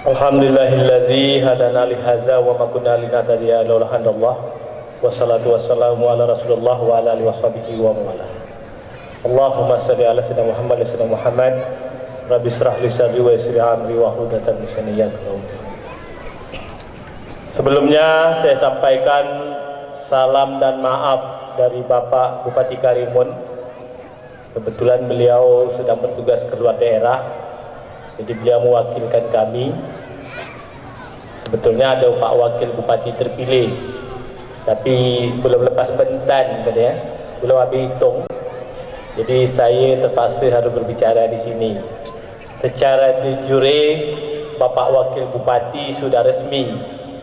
Alhamdulillahillazi hadana li hadza wa ma kunna linahtadiya laula hadallah. Wassalatu wassalamu ala Rasulillah wa ala alihi washabihi wa man wala. Allahumma shalli ala sayyidina Muhammad wa sayyidina Muhammad. Rabbi shrah li sadri wa yassir li amri wa hlul 'uqdatam min lisani yafqahu qawli. Sebelumnya saya sampaikan salam dan maaf dari Bapak Bupati Karimun. Kebetulan beliau sedang bertugas keluar daerah, jadi beliau mewakilkan kami. Sebetulnya ada Pak Wakil Bupati terpilih, tapi belum lepas bentan, katanya, belum habis hitung. Jadi saya terpaksa harus berbicara di sini. Secara de jure, Bapak Wakil Bupati sudah resmi,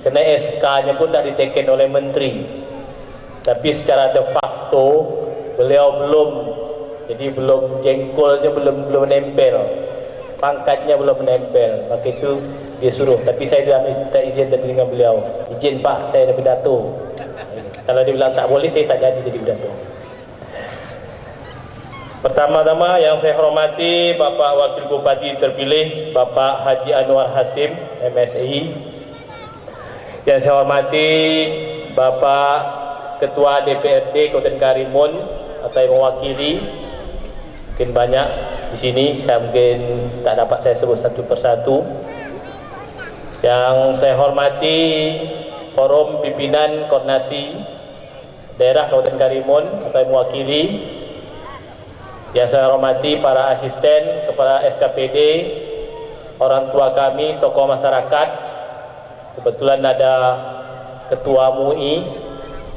karena SK-nya pun sudah diteken oleh Menteri. Tapi secara de facto beliau belum, jadi belum, jengkolnya belum nempel, pangkatnya belum menempel. Maka itu dia suruh, tapi saya sudah minta izin tadi dengan beliau. Izin Pak, saya ada pidato. Kalau dia bilang tak boleh, saya tak jadi pidato. Pertama-tama yang saya hormati Bapak Wakil Bupati terpilih Bapak Haji Anwar Hasim, MSI. Yang saya hormati Bapak Ketua DPRD Kabupaten Karimun atau yang mewakili, mungkin banyak di sini, saya mungkin tak dapat saya sebut satu persatu. Yang saya hormati Forum Pimpinan Koordinasi Daerah Kabupaten Karimun atau yang mewakili. Yang saya hormati para asisten, kepala SKPD, orang tua kami, tokoh masyarakat. Kebetulan ada Ketua MUI,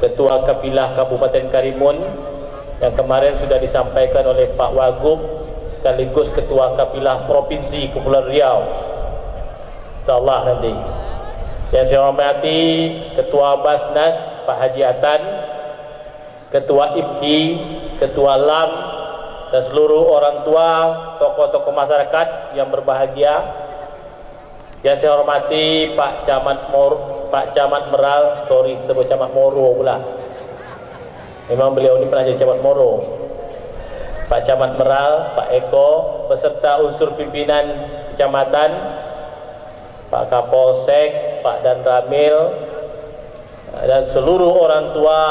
Ketua Kapilah Kabupaten Karimun, yang kemarin sudah disampaikan oleh Pak Wagub, sekaligus Ketua Kapilah Provinsi Kepulauan Riau, insyaallah nanti. Yang saya hormati Ketua Basnas Pak Haji Atan, Ketua IPHI, Ketua LAM, dan seluruh orang tua, tokoh-tokoh masyarakat yang berbahagia. Yang saya hormati Pak Camat Meral, sorry sebut Camat Moro pula. Memang beliau ini pernah jadi Camat Moro. Pak Camat Meral, Pak Eko, beserta unsur pimpinan kecamatan, Pak Kapolsek, Pak Dan Ramil, dan seluruh orang tua,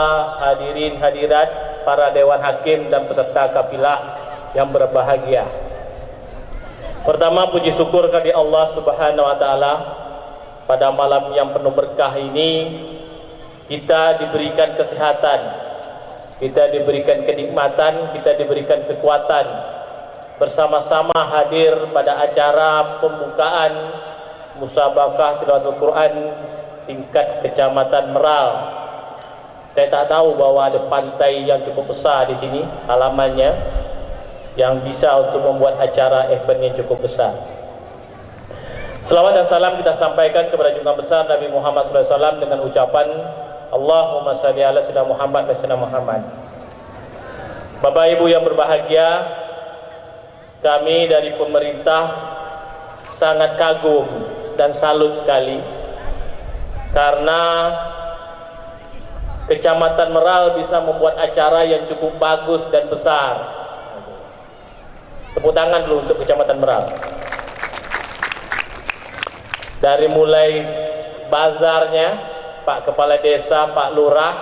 hadirin hadirat, para dewan hakim dan peserta kapilah yang berbahagia. Pertama, puji syukur kepada Allah Subhanahu wa taala, pada malam yang penuh berkah ini kita diberikan kesehatan, kita diberikan kenikmatan, kita diberikan kekuatan bersama-sama hadir pada acara pembukaan musabaqah tilawatul Quran tingkat Kecamatan Meral. Saya tak tahu bahwa ada pantai yang cukup besar di sini halamannya yang bisa untuk membuat acara event yang cukup besar. Selawat dan salam kita sampaikan kepada junjungan besar Nabi Muhammad SAW dengan ucapan Allahumma shalli ala sayyidina Muhammad wa sayyidina Muhammad. Bapak Ibu yang berbahagia, kami dari pemerintah sangat kagum dan salut sekali karena Kecamatan Meral bisa membuat acara yang cukup bagus dan besar. Tepuk tangan dulu untuk Kecamatan Meral. Dari mulai bazarnya, Pak Kepala Desa, Pak Lurah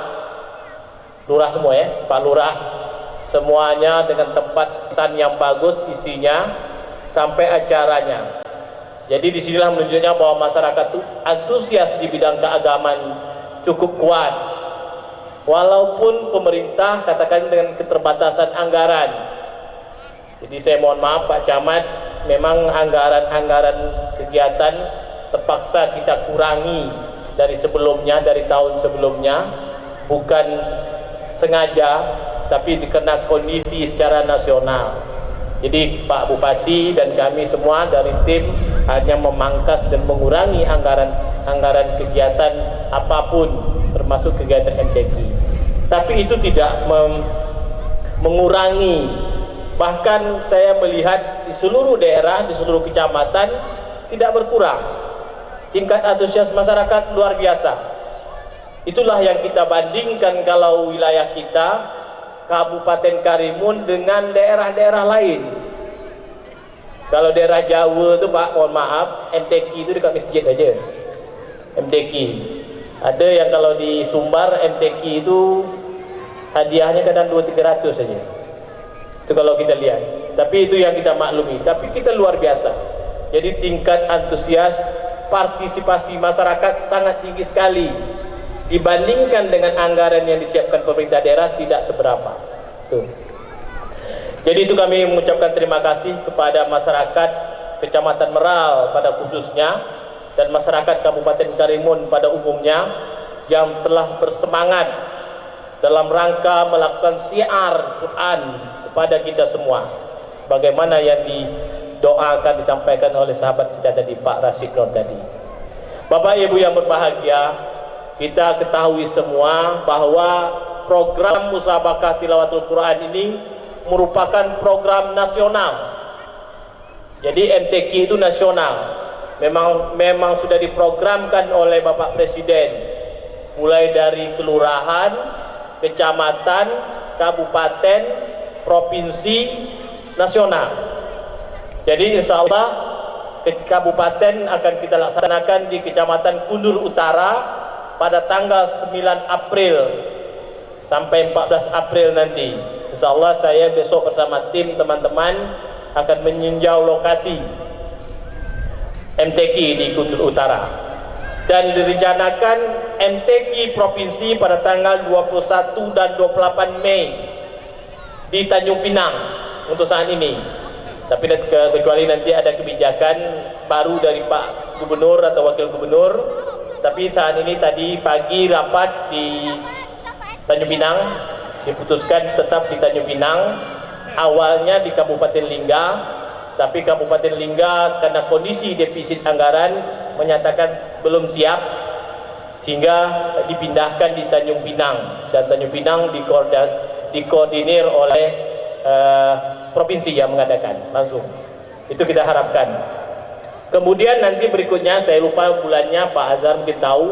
semua ya, Pak Lurah, semuanya dengan tempat stand yang bagus isinya, sampai acaranya. Jadi disinilah menunjuknya bahwa masyarakat itu antusias di bidang keagamaan cukup kuat. Walaupun pemerintah katakan dengan keterbatasan anggaran. Jadi saya mohon maaf Pak Camat, memang anggaran kegiatan terpaksa kita kurangi dari sebelumnya, dari tahun sebelumnya, bukan sengaja, tapi dikena kondisi secara nasional. Jadi Pak Bupati dan kami semua dari tim hanya memangkas dan mengurangi anggaran kegiatan apapun, termasuk kegiatan MCQ. Tapi itu tidak mengurangi, bahkan saya melihat di seluruh daerah, di seluruh kecamatan tidak berkurang. Tingkat antusias masyarakat luar biasa. Itulah yang kita bandingkan kalau wilayah kita, Kabupaten Karimun dengan daerah-daerah lain. Kalau daerah Jawa tu Pak, mohon maaf, MTQ itu dekat masjid aja. MTQ. Ada yang kalau di Sumbar MTQ itu hadiahnya kadang 200-300 saja. Itu kalau kita lihat. Tapi itu yang kita maklumi. Tapi kita luar biasa. Jadi tingkat antusias partisipasi masyarakat sangat tinggi sekali. Dibandingkan dengan anggaran yang disiapkan pemerintah daerah tidak seberapa. Tuh. Jadi itu kami mengucapkan terima kasih kepada masyarakat Kecamatan Meral pada khususnya dan masyarakat Kabupaten Karimun pada umumnya yang telah bersemangat dalam rangka melakukan syiar Quran kepada kita semua. Bagaimana yang didoakan disampaikan oleh sahabat kita tadi, Pak Rashid Nur tadi. Bapak Ibu yang berbahagia, kita ketahui semua bahwa program Musabaqah Tilawatul Quran ini merupakan program nasional. Jadi MTQ itu nasional. Memang sudah diprogramkan oleh Bapak Presiden, mulai dari kelurahan, kecamatan, kabupaten, provinsi, nasional. Jadi insya Allah kabupaten akan kita laksanakan di Kecamatan Kundur Utara pada tanggal 9 April sampai 14 April nanti. Insya Allah saya besok bersama tim teman-teman akan meninjau lokasi MTQ di Kundur Utara. Dan direncanakan MTQ provinsi pada tanggal 21 dan 28 Mei di Tanjung Pinang untuk saat ini. Tapi kecuali nanti ada kebijakan baru dari Pak Gubernur atau Wakil Gubernur. Tapi saat ini tadi pagi rapat di Tanjung Pinang, diputuskan tetap di Tanjung Pinang, awalnya di Kabupaten Lingga, tapi Kabupaten Lingga karena kondisi defisit anggaran menyatakan belum siap, sehingga dipindahkan di Tanjung Pinang, dan Tanjung Pinang dikoordinir oleh provinsi yang mengadakan langsung. Itu kita harapkan. Kemudian nanti berikutnya, saya lupa bulannya, Pak Azhar mungkin tahu,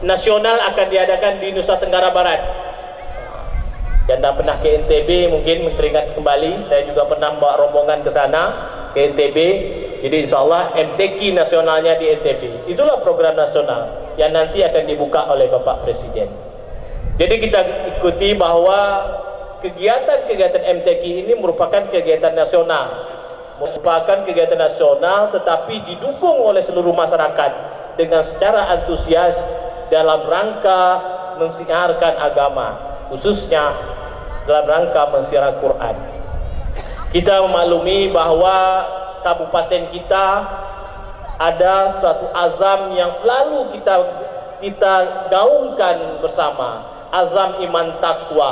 nasional akan diadakan di Nusa Tenggara Barat. Yang tak pernah ke NTB mungkin teringat kembali, saya juga pernah bawa rombongan ke sana, ke NTB. Jadi insya Allah MTQ nasionalnya di NTB. Itulah program nasional yang nanti akan dibuka oleh Bapak Presiden. Jadi kita ikuti bahwa kegiatan-kegiatan MTQ ini merupakan kegiatan nasional. Merupakan kegiatan nasional tetapi didukung oleh seluruh masyarakat dengan secara antusias dalam rangka mensiarkan agama, khususnya dalam rangka mensiarkan Quran. Kita memaklumi bahwa kabupaten kita ada suatu azam yang selalu kita gaungkan bersama, azam iman takwa.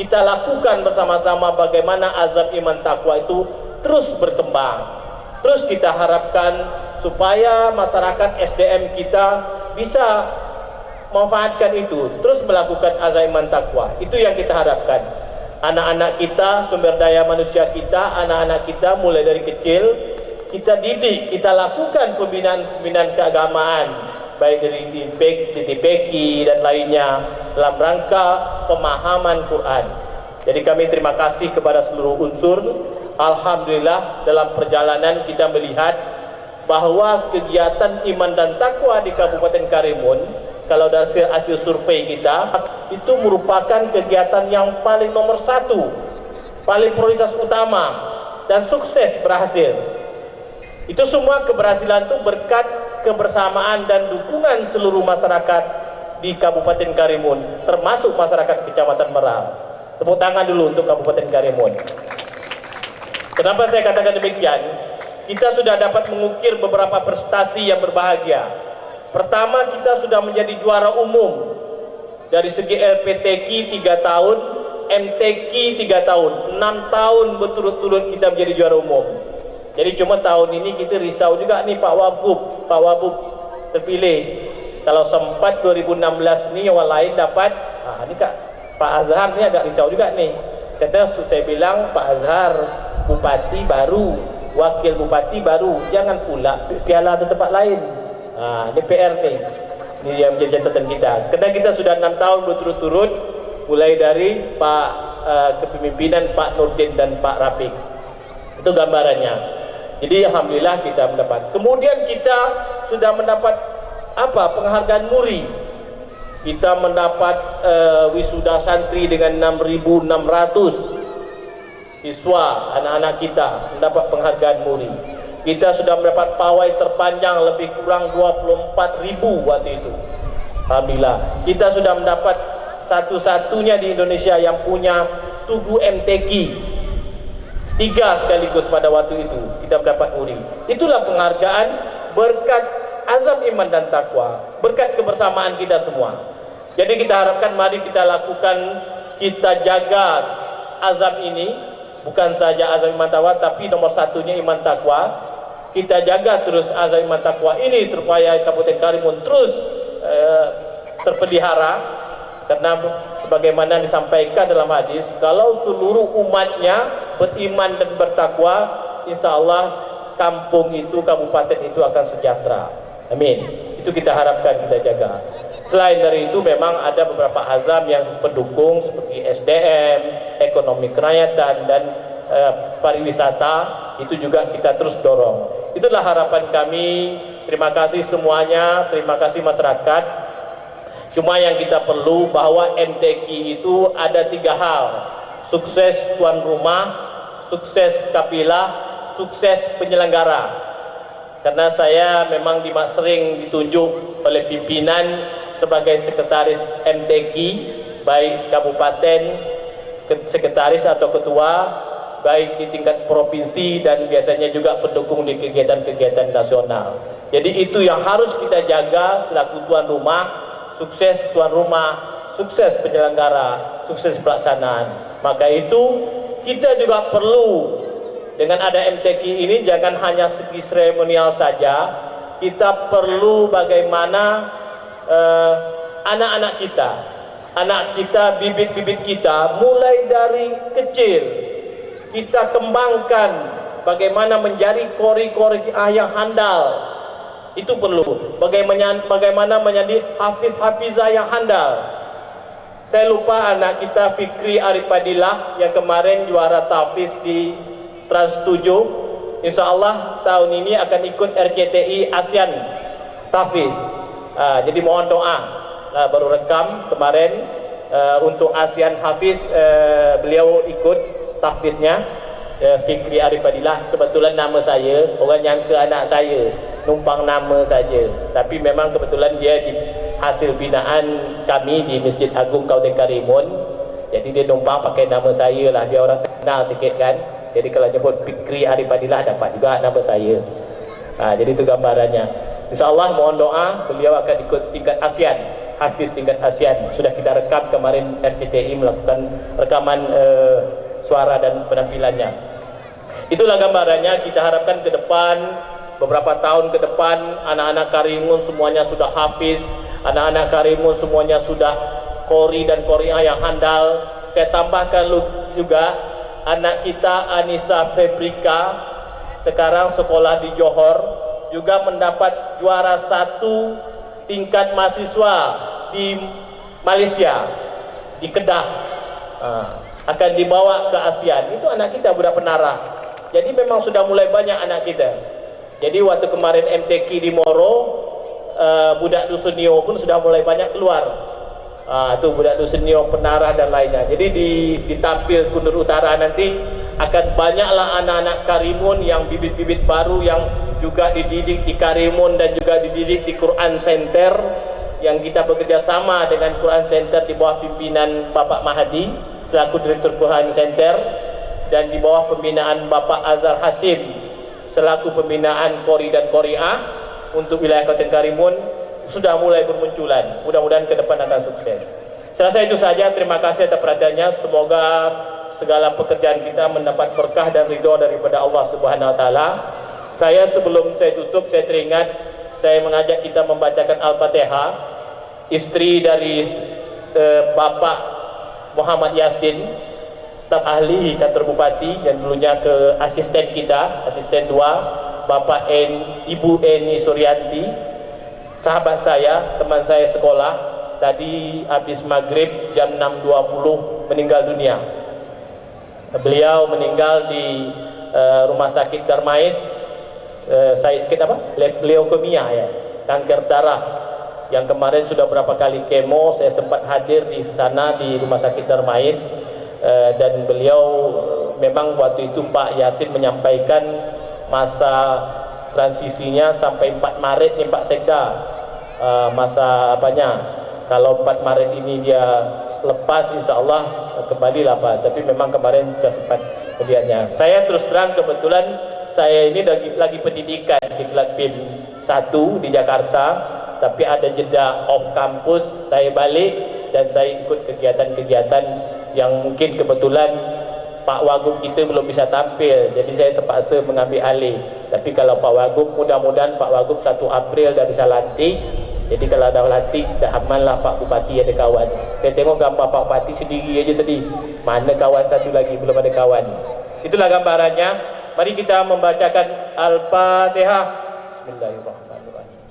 Kita lakukan bersama-sama bagaimana azam iman takwa itu terus berkembang. Terus kita harapkan supaya masyarakat SDM kita bisa memanfaatkan itu, terus melakukan azam iman takwa. Itu yang kita harapkan. Anak-anak kita, sumber daya manusia kita, anak-anak kita mulai dari kecil kita didik, kita lakukan pembinaan keagamaan, baik dari TPQ dan lainnya dalam rangka pemahaman Quran. Jadi kami terima kasih kepada seluruh unsur. Alhamdulillah dalam perjalanan kita melihat bahwa kegiatan iman dan takwa di Kabupaten Karimun, kalau dari hasil survei kita, itu merupakan kegiatan yang paling nomor satu, paling prioritas utama, dan sukses berhasil. Itu semua keberhasilan itu berkat kebersamaan dan dukungan seluruh masyarakat di Kabupaten Karimun, termasuk masyarakat Kecamatan Meral. Tepuk tangan dulu untuk Kabupaten Karimun. Kenapa saya katakan demikian? Kita sudah dapat mengukir beberapa prestasi yang berbahagia. Pertama, kita sudah menjadi juara umum dari segi LPTQ 3 tahun, MTQ 3 tahun, 6 tahun berturut-turut kita menjadi juara umum. Jadi cuma tahun ini kita risau juga nih Pak Wagub terpilih. Kalau sempat 2016 nih yang lain dapat, ini Pak Azhar nih agak risau juga nih. Karena saya bilang Pak Azhar Bupati baru, Wakil Bupati baru, jangan pula piala ke tempat lain. Ini PR nih, ini yang menjadi catatan kita. Karena kita sudah 6 tahun berturut-turut, mulai dari Kepemimpinan Pak Nurdin dan Pak Rafiq. Itu gambarannya. Jadi alhamdulillah kita mendapat. Kemudian kita sudah mendapat penghargaan MURI. Kita mendapat wisuda santri dengan 6.600 siswa, anak-anak kita mendapat penghargaan MURI. Kita sudah mendapat pawai terpanjang lebih kurang 24.000 waktu itu. Alhamdulillah. Kita sudah mendapat satu-satunya di Indonesia yang punya tugu MTQ 3 sekaligus pada waktu itu. Kita mendapat MURI. Itulah penghargaan berkat azam iman dan takwa, berkat kebersamaan kita semua. Jadi kita harapkan mari kita lakukan, kita jaga azam ini, bukan saja azam iman takwa, tapi nomor satunya iman takwa. Kita jaga terus azam iman takwa ini supaya Kabupaten Karimun terus terpelihara, karena sebagaimana disampaikan dalam hadis, kalau seluruh umatnya beriman dan bertakwa, insya Allah kampung itu, kabupaten itu akan sejahtera. Amin. Itu kita harapkan, kita jaga. Selain dari itu memang ada beberapa azam yang pendukung seperti SDM, ekonomi kerakyatan, dan pariwisata, itu juga kita terus dorong. Itulah harapan kami. Terima kasih semuanya, terima kasih masyarakat. Cuma yang kita perlu bahwa MTQ itu ada 3 hal: sukses tuan rumah, sukses kapilah, sukses penyelenggara. Karena saya memang sering ditunjuk oleh pimpinan sebagai sekretaris MTQ, baik kabupaten, sekretaris atau ketua, baik di tingkat provinsi, dan biasanya juga pendukung di kegiatan-kegiatan nasional. Jadi itu yang harus kita jaga selaku tuan rumah, sukses tuan rumah, sukses penyelenggara, sukses pelaksanaan. Maka itu kita juga perlu, dengan ada MTQ ini jangan hanya segi seremonial saja, kita perlu bagaimana anak-anak kita, bibit-bibit kita mulai dari kecil kita kembangkan bagaimana menjadi kori-kori yang handal. Itu perlu. Bagaimana menjadi hafiz-hafizah yang handal. Saya lupa anak kita Fikri Arifadillah yang kemarin juara tahfiz di Trans 7. Insya Allah tahun ini akan ikut RCTI ASEAN tahfiz. Jadi mohon doa. Baru rekam kemarin untuk ASEAN Hafiz, beliau ikut tahfiznya. Fikri Arifadillah, kebetulan nama saya, orang nyangka anak saya, numpang nama saja, tapi memang kebetulan dia di hasil binaan kami di Masjid Agung Kabupaten Karimun. Jadi dia numpang pakai nama saya lah, dia orang kenal sikit kan. Jadi kalau nyebut Fikri Arifadillah dapat juga nama saya. Jadi itu gambarannya. InsyaAllah mohon doa, beliau akan ikut tingkat ASEAN, Hafiz tingkat ASEAN. Sudah kita rekam kemarin, RCTI melakukan rekaman suara dan penampilannya. Itulah gambarannya. Kita harapkan ke depan, beberapa tahun ke depan, anak-anak Karimun semuanya sudah hafiz, anak-anak Karimun semuanya sudah kori dan koriah yang handal. Saya tambahkan juga anak kita Anissa Febrika sekarang sekolah di Johor, juga mendapat juara 1 tingkat mahasiswa di Malaysia, di Kedah. Akan dibawa ke ASEAN. Itu anak kita, budak penara. Jadi memang sudah mulai banyak anak kita. Jadi waktu kemarin MTQ di Moro, budak dusun Nio pun sudah mulai banyak keluar. Itu budak dusun Nio, penara dan lainnya. Jadi ditampil Kundur Utara nanti akan banyaklah anak-anak Karimun yang bibit-bibit baru yang juga dididik di Karimun dan juga dididik di Quran Center, yang kita bekerja sama dengan Quran Center di bawah pimpinan Bapak Mahdi selaku Direktur Quran Center, dan di bawah pembinaan Bapak Azhar Hasim selaku pembinaan Kori dan Koriah untuk wilayah Kabupaten Karimun, sudah mulai bermunculan. Mudah-mudahan ke depan akan sukses. Saya rasa itu saja. Terima kasih atas perhatiannya. Semoga segala pekerjaan kita mendapat berkah dan ridho daripada Allah Subhanahu wa taala. Sebelum saya tutup, saya teringat saya mengajak kita membacakan Al-Fatihah. Istri dari Bapak Muhammad Yasin, staf ahli kantor bupati, dan dulunya ke asisten kita, asisten 2, Bapak Ibu Eni Suryanti, sahabat saya, teman saya sekolah, tadi habis maghrib jam 6.20 meninggal dunia. Beliau meninggal di Rumah Sakit Darmais sakit apa? Leukemia ya, kanker darah. Yang kemarin sudah berapa kali kemo, saya sempat hadir di sana di Rumah Sakit Darmais, dan beliau memang waktu itu Pak Yasin menyampaikan masa transisinya sampai 4 Maret nih Pak Sekda, masa apanya, kalau 4 Maret ini dia lepas insya Allah kembali lah Pak, tapi memang kemarin sudah sempat kejadiannya. Saya terus terang kebetulan saya ini lagi pendidikan di Kelak BIM 1 di Jakarta, tapi ada jeda off kampus, saya balik dan saya ikut kegiatan-kegiatan yang mungkin kebetulan Pak Wagub kita belum bisa tampil, jadi saya terpaksa mengambil alih. Tapi kalau Pak Wagub, mudah-mudahan Pak Wagub 1 April dah bisa lantik. Jadi kalau dah lantik, dah aman lah Pak Bupati ada kawan. Saya tengok gambar Pak Bupati sendiri aja tadi, mana kawan satu lagi, belum ada kawan. Itulah gambarannya. Mari kita membacakan Al-Fatihah. Bismillahirrahmanirrahim.